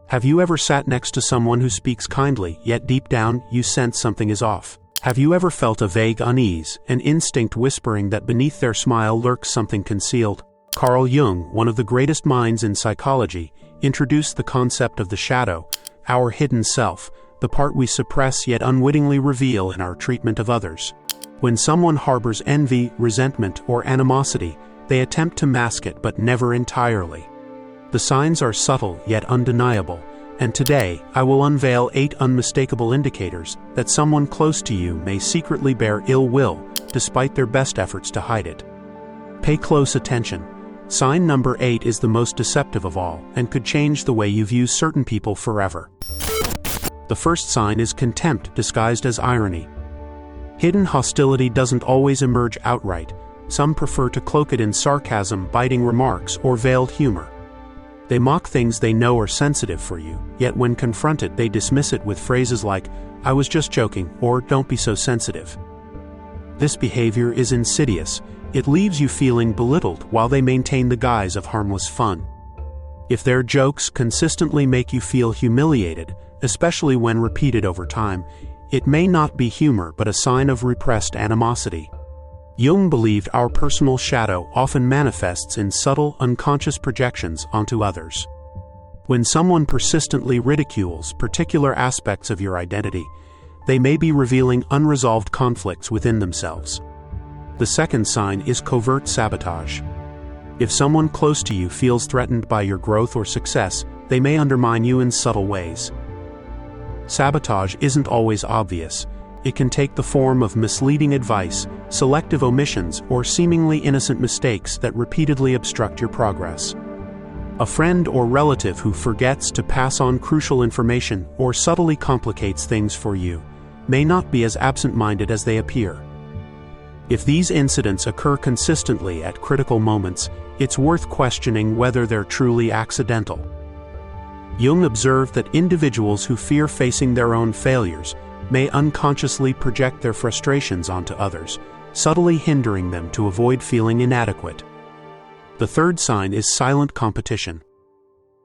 Have you ever sat next to someone who speaks kindly, yet deep down you sense something is off? Have you ever felt a vague unease, an instinct whispering that beneath their smile lurks something concealed? Carl Jung, one of the greatest minds in psychology, introduced the concept of the shadow, our hidden self, the part we suppress yet unwittingly reveal in our treatment of others. When someone harbors envy, resentment, or animosity, they attempt to mask it but never entirely. The signs are subtle yet undeniable, and today I will unveil 8 unmistakable indicators that someone close to you may secretly bear ill will despite their best efforts to hide it. Pay close attention. Sign number 8 is the most deceptive of all and could change the way you view certain people forever. The first sign is contempt disguised as irony. Hidden hostility doesn't always emerge outright. Some prefer to cloak it in sarcasm, biting remarks, or veiled humor. They mock things they know are sensitive for you, yet when confronted they dismiss it with phrases like, "I was just joking," or "Don't be so sensitive." This behavior is insidious. It leaves you feeling belittled while they maintain the guise of harmless fun. If their jokes consistently make you feel humiliated, especially when repeated over time, it may not be humor but a sign of repressed animosity. Jung believed our personal shadow often manifests in subtle, unconscious projections onto others. When someone persistently ridicules particular aspects of your identity, they may be revealing unresolved conflicts within themselves. The second sign is covert sabotage. If someone close to you feels threatened by your growth or success, they may undermine you in subtle ways. Sabotage isn't always obvious. It can take the form of misleading advice, selective omissions, or seemingly innocent mistakes that repeatedly obstruct your progress. A friend or relative who forgets to pass on crucial information or subtly complicates things for you may not be as absent-minded as they appear. If these incidents occur consistently at critical moments, it's worth questioning whether they're truly accidental. Jung observed that individuals who fear facing their own failures may unconsciously project their frustrations onto others, subtly hindering them to avoid feeling inadequate. The third sign is silent competition.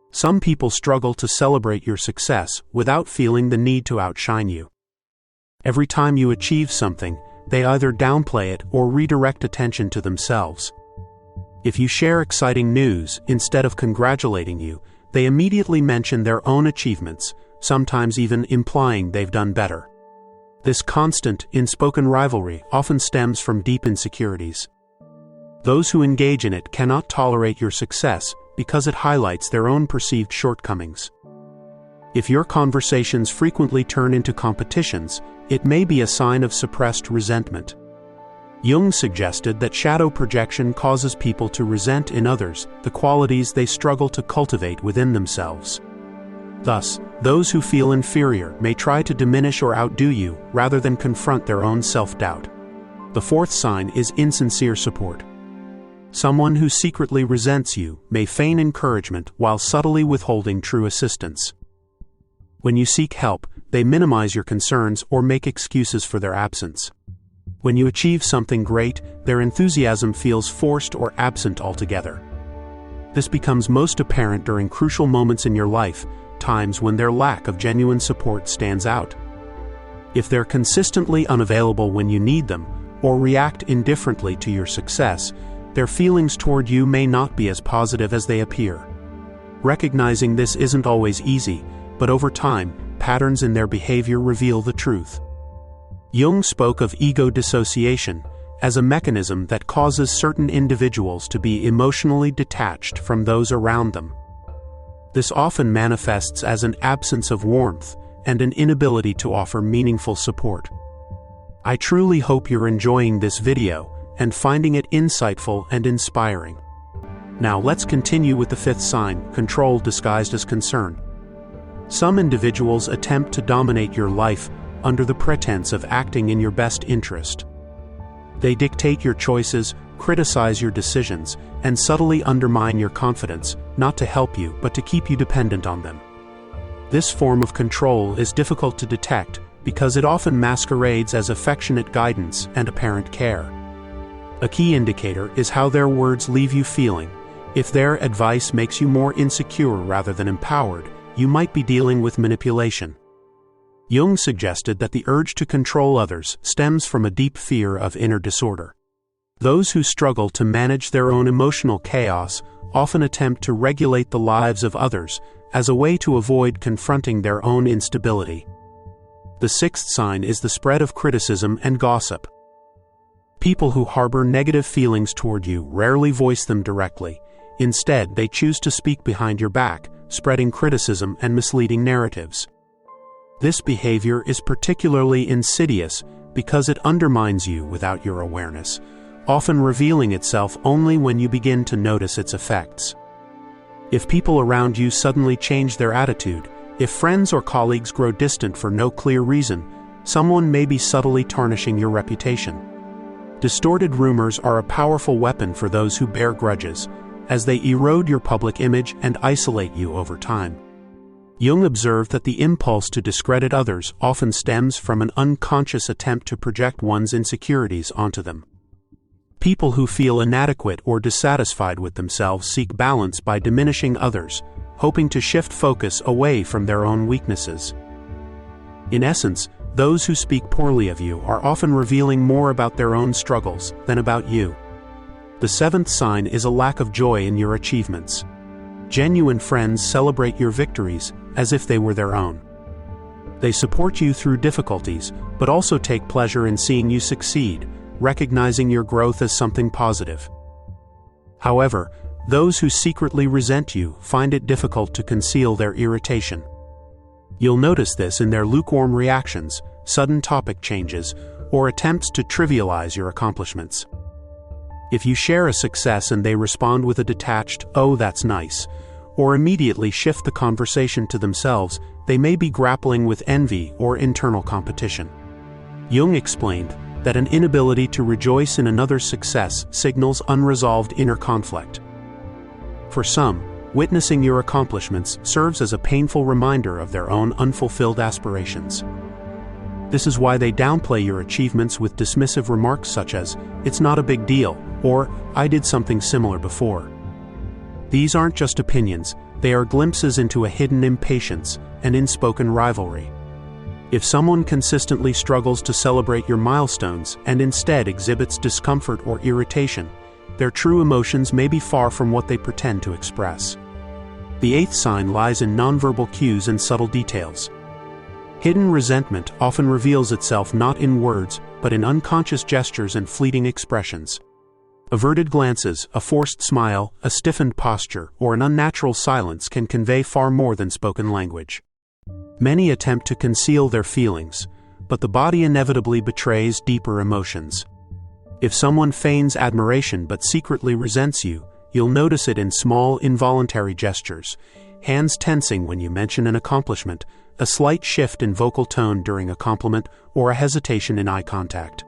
Some people struggle to celebrate your success without feeling the need to outshine you. Every time you achieve something, they either downplay it or redirect attention to themselves. If you share exciting news, instead of congratulating you, they immediately mention their own achievements, sometimes even implying they've done better. This constant, unspoken rivalry often stems from deep insecurities. Those who engage in it cannot tolerate your success because it highlights their own perceived shortcomings. If your conversations frequently turn into competitions, it may be a sign of suppressed resentment. Jung suggested that shadow projection causes people to resent in others the qualities they struggle to cultivate within themselves. Thus, those who feel inferior may try to diminish or outdo you rather than confront their own self-doubt. The fourth sign is insincere support. Someone who secretly resents you may feign encouragement while subtly withholding true assistance. When you seek help, they minimize your concerns or make excuses for their absence. When you achieve something great, their enthusiasm feels forced or absent altogether. This becomes most apparent during crucial moments in your life, times when their lack of genuine support stands out. If they're consistently unavailable when you need them, or react indifferently to your success, their feelings toward you may not be as positive as they appear. Recognizing this isn't always easy, but over time, patterns in their behavior reveal the truth. Jung spoke of ego dissociation as a mechanism that causes certain individuals to be emotionally detached from those around them. This often manifests as an absence of warmth and an inability to offer meaningful support. I truly hope you're enjoying this video and finding it insightful and inspiring. Now let's continue with the fifth sign, control disguised as concern. Some individuals attempt to dominate your life under the pretense of acting in your best interest. They dictate your choices, criticize your decisions, and subtly undermine your confidence, not to help you but to keep you dependent on them. This form of control is difficult to detect because it often masquerades as affectionate guidance and apparent care. A key indicator is how their words leave you feeling. If their advice makes you more insecure rather than empowered, you might be dealing with manipulation. Jung suggested that the urge to control others stems from a deep fear of inner disorder. Those who struggle to manage their own emotional chaos often attempt to regulate the lives of others as a way to avoid confronting their own instability. The sixth sign is the spread of criticism and gossip. People who harbor negative feelings toward you rarely voice them directly. Instead, they choose to speak behind your back, spreading criticism and misleading narratives. This behavior is particularly insidious because it undermines you without your awareness, often revealing itself only when you begin to notice its effects. If people around you suddenly change their attitude, if friends or colleagues grow distant for no clear reason, someone may be subtly tarnishing your reputation. Distorted rumors are a powerful weapon for those who bear grudges, as they erode your public image and isolate you over time. Jung observed that the impulse to discredit others often stems from an unconscious attempt to project one's insecurities onto them. People who feel inadequate or dissatisfied with themselves seek balance by diminishing others, hoping to shift focus away from their own weaknesses. In essence, those who speak poorly of you are often revealing more about their own struggles than about you. The seventh sign is a lack of joy in your achievements. Genuine friends celebrate your victories as if they were their own. They support you through difficulties, but also take pleasure in seeing you succeed, recognizing your growth as something positive. However, those who secretly resent you find it difficult to conceal their irritation. You'll notice this in their lukewarm reactions, sudden topic changes, or attempts to trivialize your accomplishments. If you share a success and they respond with a detached, "Oh, that's nice," or immediately shift the conversation to themselves, they may be grappling with envy or internal competition. Jung explained that an inability to rejoice in another's success signals unresolved inner conflict. For some, witnessing your accomplishments serves as a painful reminder of their own unfulfilled aspirations. This is why they downplay your achievements with dismissive remarks such as, "It's not a big deal," or "I did something similar before." These aren't just opinions, they are glimpses into a hidden impatience and unspoken rivalry. If someone consistently struggles to celebrate your milestones and instead exhibits discomfort or irritation, their true emotions may be far from what they pretend to express. The eighth sign lies in nonverbal cues and subtle details. Hidden resentment often reveals itself not in words, but in unconscious gestures and fleeting expressions. Averted glances, a forced smile, a stiffened posture, or an unnatural silence can convey far more than spoken language. Many attempt to conceal their feelings, but the body inevitably betrays deeper emotions. If someone feigns admiration but secretly resents you, you'll notice it in small, involuntary gestures, hands tensing when you mention an accomplishment, a slight shift in vocal tone during a compliment, or a hesitation in eye contact.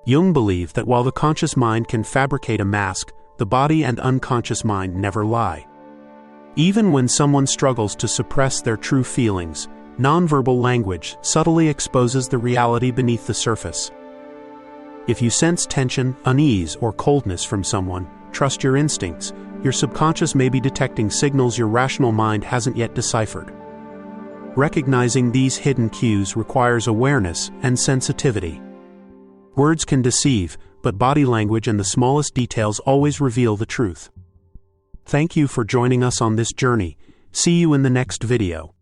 Jung believed that while the conscious mind can fabricate a mask, the body and unconscious mind never lie. Even when someone struggles to suppress their true feelings, nonverbal language subtly exposes the reality beneath the surface. If you sense tension, unease, or coldness from someone, trust your instincts. Your subconscious may be detecting signals your rational mind hasn't yet deciphered. Recognizing these hidden cues requires awareness and sensitivity. Words can deceive, but body language and the smallest details always reveal the truth. Thank you for joining us on this journey. See you in the next video.